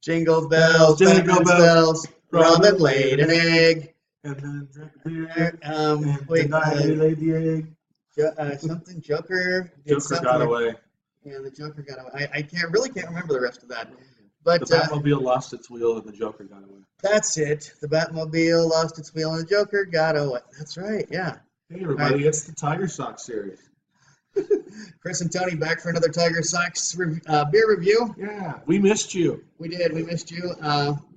Jingle bells, Jingle bells, Robin laid an egg. And then drank beer. Wait, the night he laid the egg. something Joker did Joker something. got away. Yeah, the Joker got away. I really can't remember the rest of that. But The Batmobile lost its wheel and the Joker got away. that's it. The Batmobile lost its wheel and the Joker got away. That's right. Yeah. Hey everybody, it's the TigerSox series. Chris and Tony back for another TigerSox beer review. Yeah, we missed you. We did. We missed you.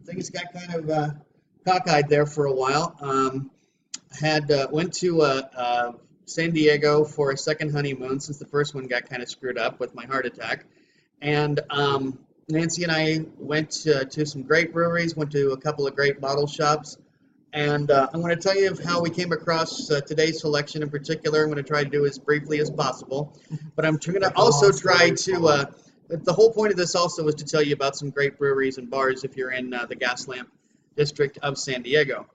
Things got kind of cockeyed there for a while. Went to San Diego for a second honeymoon since the first one got kind of screwed up with my heart attack. And Nancy and I went to some great breweries, went to a couple of great bottle shops. And I'm going to tell you of how we came across today's selection in particular. I'm going to try to do as briefly as possible. But I'm going to also try to, the whole point of this also is to tell you about some great breweries and bars if you're in the Gaslamp district of San Diego.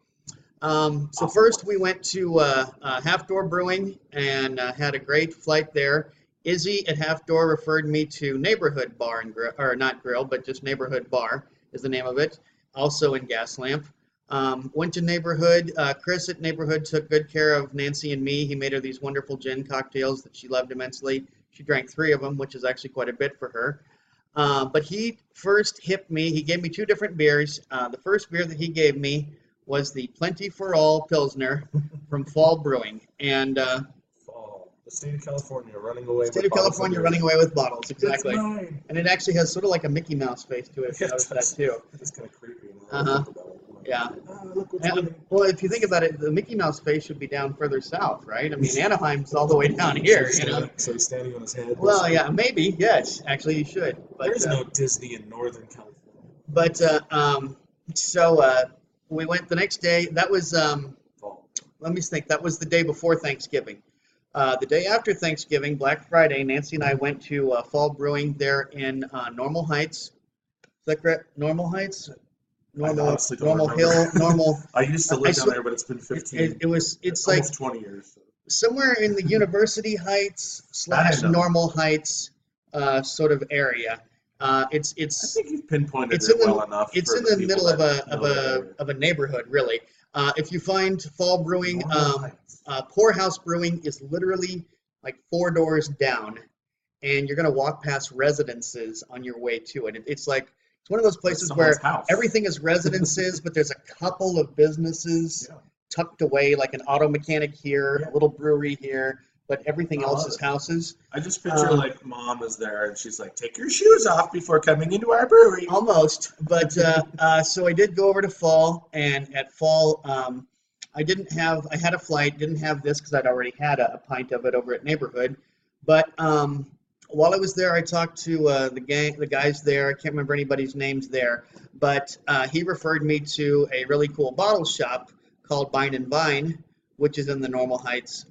So first we went to Half Door Brewing and had a great flight there. Izzy at Half Door referred me to Neighborhood Bar and Grill, or not Grill, but just Neighborhood Bar is the name of it, also in Gaslamp. Went to Neighborhood. Chris at Neighborhood took good care of Nancy and me. He made her these wonderful gin cocktails that she loved immensely. She drank 3 of them, which is actually quite a bit for her. But he first hipped me. He gave me 2 different beers. The first beer that he gave me was the Plenty for All Pilsner from fallbrewing. And Fall. The state of California running away state of California running away with bottles, exactly. And it actually has sort of like a Mickey Mouse face to it. Yeah, I noticed that too. It's kind of creepy. Think about it. Yeah. Look what's And, well, if you think about it, the Mickey Mouse face should be down further south, right? I mean, Anaheim's all the way down here, you know. So he's standing on his head. Well, yeah, maybe, yes. Actually, you should. But, there's no Disney in Northern California. But we went the next day. That was let me think. That was the day before Thanksgiving. The day after Thanksgiving, Black Friday, Nancy and I went to Fall Brewing there in Normal Heights. Is that correct? Normal Heights? Normal Hill, Normal. I used to live down there, but it's been 15. It's almost like 20 years. So. Somewhere in the University Heights / Normal Heights sort of area. It's. I think you've pinpointed it's it well enough. It's in the middle of a neighborhood, really. If you find Fall Brewing, Poorhouse Brewing is literally like 4 doors down, and you're gonna walk past residences on your way to it. It's like. It's one of those places where everything is residences, but there's a couple of businesses tucked away, like an auto mechanic here, a little brewery here, but everything else is houses. I just picture like mom is there and she's like, take your shoes off before coming into our brewery. Almost, but so I did go over to Fall, and at Fall, I had a flight, didn't have this because I'd already had a pint of it over at Neighborhood, but while I was there, I talked to the guys there. I can't remember anybody's names there, but he referred me to a really cool bottle shop called Vine and Vine, which is in the Normal Heights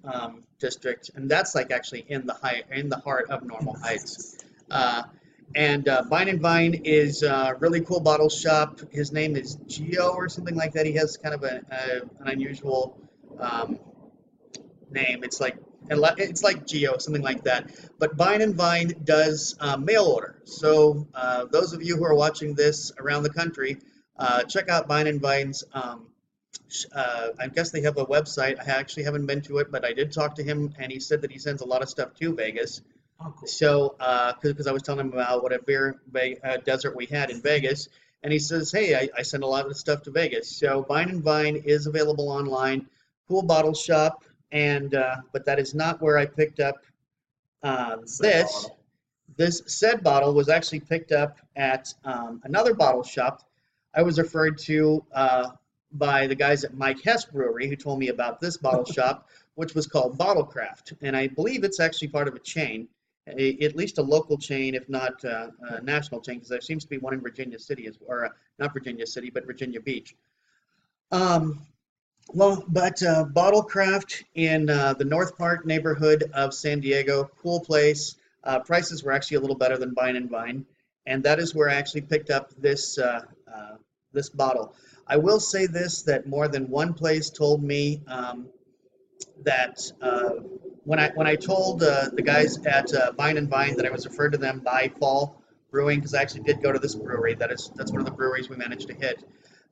district, and that's like actually in the heart of Normal Heights. And Vine and Vine is a really cool bottle shop. His name is Gio or something like that. He has kind of an unusual name. It's like Geo, something like that. But Vine and Vine does mail order. So those of you who are watching this around the country, check out Vine and Vine's. I guess they have a website. I actually haven't been to it, but I did talk to him, and he said that he sends a lot of stuff to Vegas. Oh, cool. So, because I was telling him about what a beer desert we had in Vegas, and he says, hey, I send a lot of stuff to Vegas. So Vine and Vine is available online. Cool bottle shop. And but that is not where I picked up this. This said bottle was actually picked up at another bottle shop. I was referred to by the guys at Mike Hess Brewery, who told me about this bottle shop, which was called Bottlecraft, and I believe it's actually part of a chain, at least a local chain, if not a national chain, because there seems to be one in Virginia City, or not Virginia City, but Virginia Beach. Well, but Bottlecraft in the North Park neighborhood of San Diego, cool place. Prices were actually a little better than Vine and Vine, and that is where I actually picked up this this bottle. I will say this, that more than one place told me that when I told the guys at Vine and Vine that I was referred to them by Fall brewing, because I actually did go to this brewery. That's one of the breweries we managed to hit.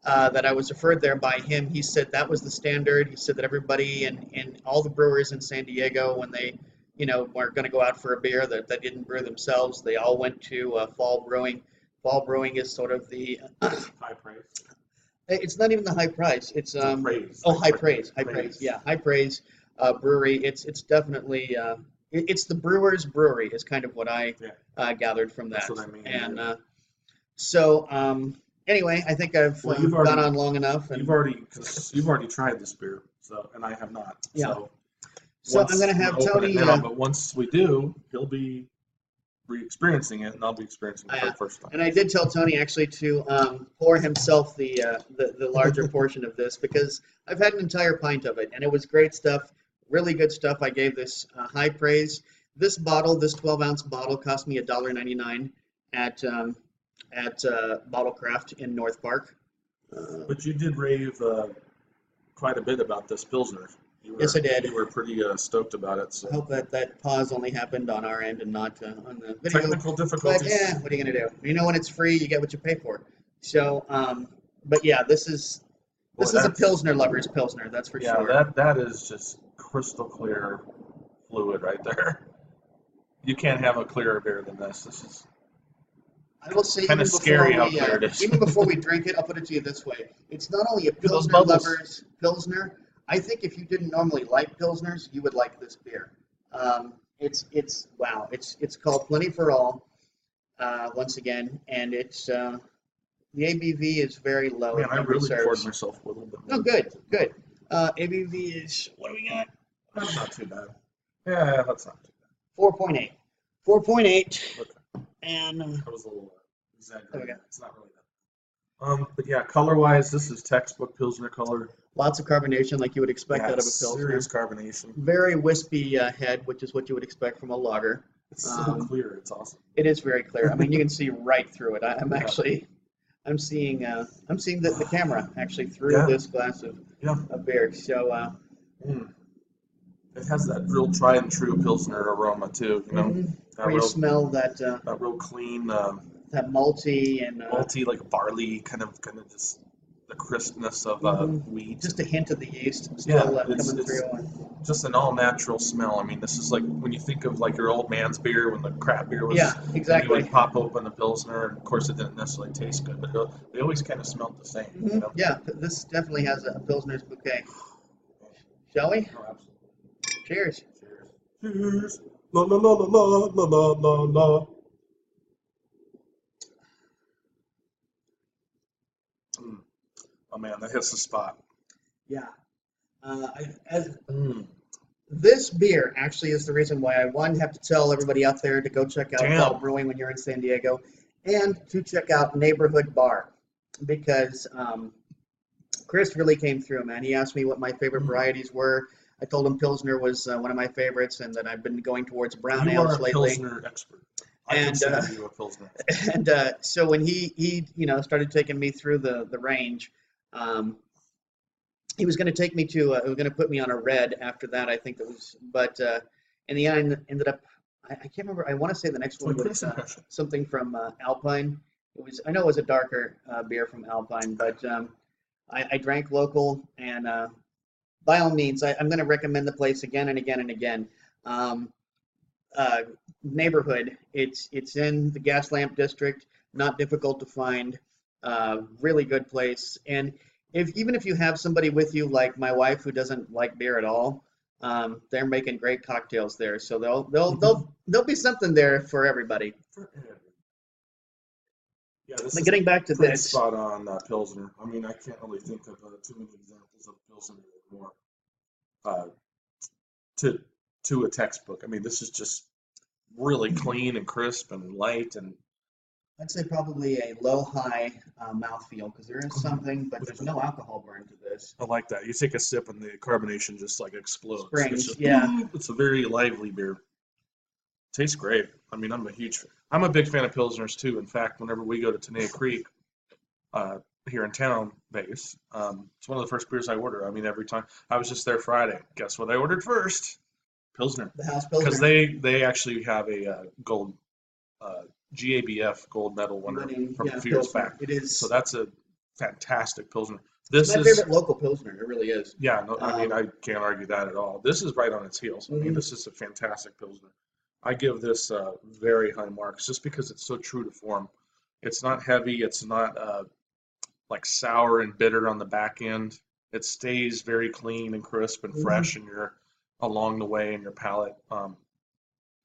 That I was referred there by him. He said that was the standard. He said that everybody and all the brewers in San Diego, when they, were going to go out for a beer that didn't brew themselves, they all went to Fall Brewing. Fall Brewing is sort of the High praise. it's not even the high price. It's Praise. high praise. High praise. Yeah, high praise brewery. It's definitely it's the brewer's brewery is kind of what I gathered from that. That's what I mean. And so anyway, I think I've gone on long enough. And you've already tried this beer, and I have not. Yeah. So I'm going to have Tony. Now, but once we do, he'll be re-experiencing it, and I'll be experiencing it for the first time. And I did tell Tony actually to pour himself the larger portion of this, because I've had an entire pint of it, and it was great stuff, really good stuff. I gave this high praise. This 12-ounce bottle, cost me $1.99 at Bottle Craft in North Park. But you did rave quite a bit about this Pilsner. Yes, I did. You were pretty stoked about it. So. I hope that pause only happened on our end and not on the video. Technical difficulties. But yeah, what are you going to do? When it's free, you get what you pay for. So, but yeah, this is a Pilsner lover's Pilsner, that's for sure. Yeah, that is just crystal clear fluid right there. You can't have a clearer beer than this. This is I will say kind of scary how clear it is. Even before we drink it, I'll put it to you this way. It's not only a Pilsner lover's Pilsner. I think if you didn't normally like Pilsners, you would like this beer. It's wow. It's called Plenty for All, once again, and it's the ABV is very low. Man, I really poured myself a little bit more. Oh, good. ABV is, what do we got? That's not too bad. Yeah, that's not too bad. 4.8. 4.8. Okay. And that was a little exaggerated. It's not really that. But yeah, color-wise, this is textbook Pilsner color. Lots of carbonation, like you would expect out of a Pilsner. Serious carbonation. Very wispy head, which is what you would expect from a lager. It's so clear. It's awesome. It is very clear. I mean, you can see right through it. I'm seeing the camera actually through this glass of beer. So it has that real tried and true Pilsner aroma too. Where you smell that real clean, that malty and like barley kind of just the crispness of wheat. Just a hint of the yeast still coming through. Just an all-natural smell. I mean, this is like when you think of like your old man's beer when the crap beer was. Yeah, exactly. You would pop open a Pilsner, and of course it didn't necessarily taste good, but they always kind of smelled the same. Yeah, this definitely has a Pilsner's bouquet. Shall we? Oh, absolutely. Cheers. Cheers. La la la la la la la la. Oh man, that hits the spot. Yeah. This beer actually is the reason why I have to tell everybody out there to go check out Fall Brewing when you're in San Diego, and to check out Neighborhood Bar, because Chris really came through, man. He asked me what my favorite varieties were. I told him Pilsner was one of my favorites, and that I've been going towards brown ales lately. You are a Pilsner expert. I consider you a Pilsner expert. And so when he started taking me through the range, he was going to take me to he was going to put me on a red after that, I think it was, but in the end ended up, I can't remember. I want to say the next one was something from Alpine. I know it was a darker beer from Alpine, but I drank local, and by all means, I'm going to recommend the place again and again and again. Neighborhood, it's in the Gas Lamp District, not difficult to find, really good place. And even if you have somebody with you, like my wife, who doesn't like beer at all, they're making great cocktails there, so there'll be something there for everybody. Yeah, this but getting back to this, spot on Pilsner. I mean, I can't really think of too many examples of Pilsner anymore. To a textbook. I mean, this is just really clean and crisp and light, and I'd say probably a low-high mouthfeel, because there is something, but there's no alcohol burn to this. I like that. You take a sip and the carbonation just like explodes. Springs, It's a very lively beer. Tastes great. I mean, I'm a big fan of Pilsners too. In fact, whenever we go to Tenaya Creek here in town, Vegas, it's one of the first beers I order. I mean, every time. I was just there Friday. Guess what I ordered first? Pilsner. The house Pilsner. Because they actually have a gold GABF gold medal winner Winning, from yeah, a few years Pilsner. back. It is. So that's a fantastic Pilsner. It's This my is, favorite local Pilsner. It really is. yeah, no, I mean, Um, I can't argue that at all. This is right on its heels. I mean, mhm. this is a fantastic Pilsner. I give this very high marks just because it's so true to form. It's not heavy. It's not like sour and bitter on the back end. It stays very clean and crisp and fresh, and you're along the way in your palate.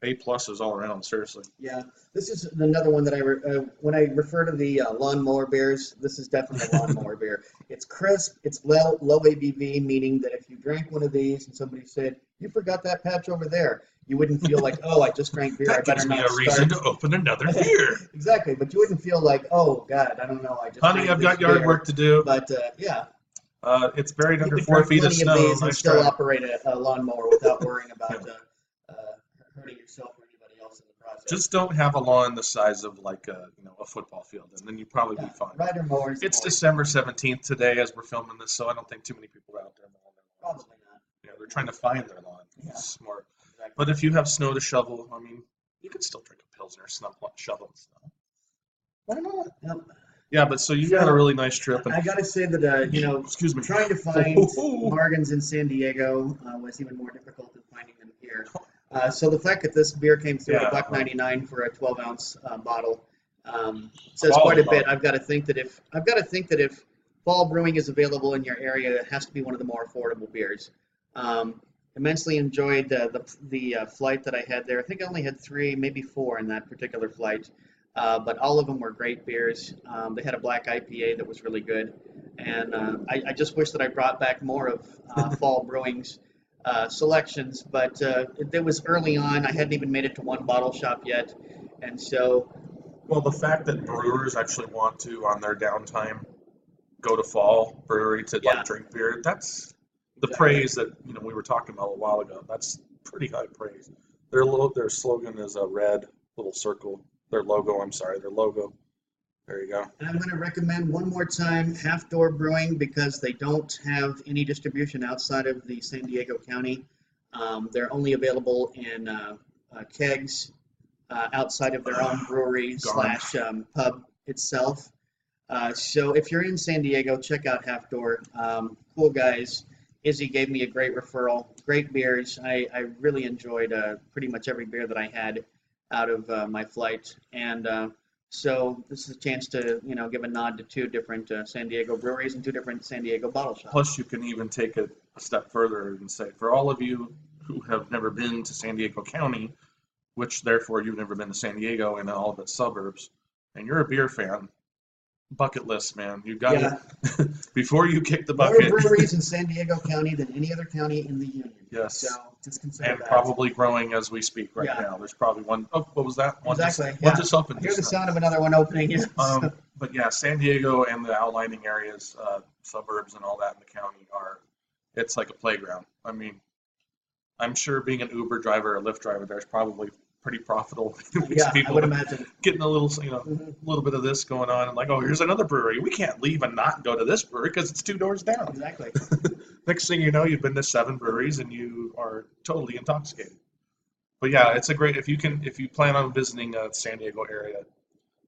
A pluses all around, seriously. Yeah, this is another one that when I refer to the lawnmower beers, this is definitely a lawnmower beer. It's crisp, it's low ABV, meaning that if you drank one of these and somebody said, "You forgot that patch over there," you wouldn't feel like, "Oh, I just drank beer. I That better gives me not a reason to start." open another beer. Exactly, but you wouldn't feel like, "Oh God, I don't know, I just Honey, drank I've this got yard beer." work to do. But yeah, It's buried you under could 4 drink feet of plenty of snow. these and Nice still try. operate a lawnmower without worrying about Yeah. hurting yourself or anybody else in the process. Just don't have a lawn the size of like a football field, and then you'd probably be fine. Rider mowers. It's December 17th today as we're filming this, so I don't think too many people are out there mowing their lawns. Probably not. Yeah, they're trying to find their lawn. Yeah. It's smart. Exactly. But if you have snow to shovel, I mean, you can still drink a Pilsner, shoveling snow. Why not? Yep. Yeah, but so you So, had a really nice trip. And I got to say that, excuse me. trying to find bargains in San Diego was even more difficult than finding them here. So the fact that this beer came through at $1.99 for a 12-ounce bottle says quite a bit. I've got to think that if Fall Brewing is available in your area, it has to be one of the more affordable beers. Immensely enjoyed the flight that I had there. I think I only had 3, maybe 4 in that particular flight. But all of them were great beers. They had a black IPA that was really good. And I just wish that I brought back more of Fall Brewing's selections. But it was early on. I hadn't even made it to one bottle shop yet. And so. Well, the fact that brewers actually want to, on their downtime, go to Fall Brewery to drink beer, that's the praise that we were talking about a while ago. That's pretty high praise. Their slogan is a red little circle. Their logo. There you go. And I'm going to recommend one more time Half Door Brewing because they don't have any distribution outside of the San Diego County. They're only available in kegs outside of their own brewery / pub itself. So if you're in San Diego, check out Half Door. Cool guys. Izzy gave me a great referral. Great beers. I really enjoyed pretty much every beer that I had out of my flight, and so this is a chance to give a nod to 2 different San Diego breweries and 2 different San Diego bottle shops. Plus, you can even take it a step further and say, for all of you who have never been to San Diego County, which therefore you've never been to San Diego and all of its suburbs, and you're a beer fan, bucket list, man. You got it before you kick the bucket. More breweries in San Diego County than any other county in the union. Yes. So just consider and that. probably growing as we speak right now. There's probably one. Oh, what was that? One exactly. One just opened. I hear the sound of another one opening. Yes. But yeah, San Diego and the outlining areas, suburbs and all that in the county it's like a playground. I mean, I'm sure being an Uber driver or Lyft driver, there's probably pretty profitable. I would imagine. Getting a little, little bit of this going on, and like, oh, here's another brewery. We can't leave and not go to this brewery because it's 2 doors down. Exactly. Next thing you know, you've been to 7 breweries and you are totally intoxicated. But yeah, it's a great if you plan on visiting San Diego area.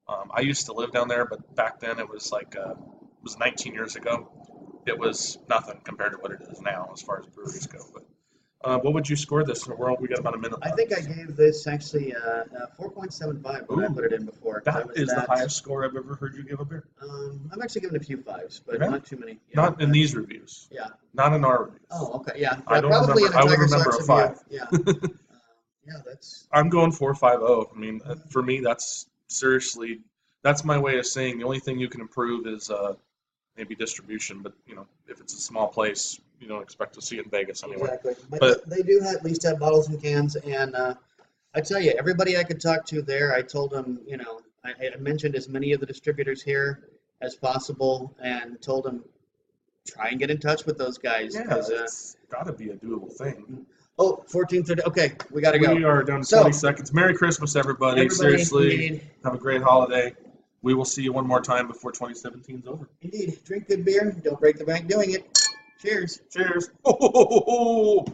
I used to live down there, but back then it was like it was 19 years ago. It was nothing compared to what it is now as far as breweries go. But what would you score this? We got about a minute left. I think I gave this actually 4.75 when I put it in before. That is the highest score I've ever heard you give a beer. I'm actually giving a few 5s, but not too many. Yeah, not in these reviews. Yeah. Not in our reviews. Oh, okay. Yeah. I don't probably remember. I would remember a 5. Yeah. Yeah, that's. I'm going 4.50. I mean, for me, that's seriously, that's my way of saying the only thing you can improve is maybe distribution. But if it's a small place, you don't expect to see it in Vegas anyway. Exactly. But they do at least have bottles and cans, and I tell you, everybody I could talk to there, I told them, I mentioned as many of the distributors here as possible, and told them try and get in touch with those guys. Yeah, it's got to be a doable thing. Oh, 14:30. Okay, we got to go. We are down to 20 seconds. Merry Christmas, everybody. Seriously, indeed. Have a great holiday. We will see you one more time before 2017 is over. Indeed. Drink good beer. Don't break the bank doing it. Cheers. Cheers. Oh,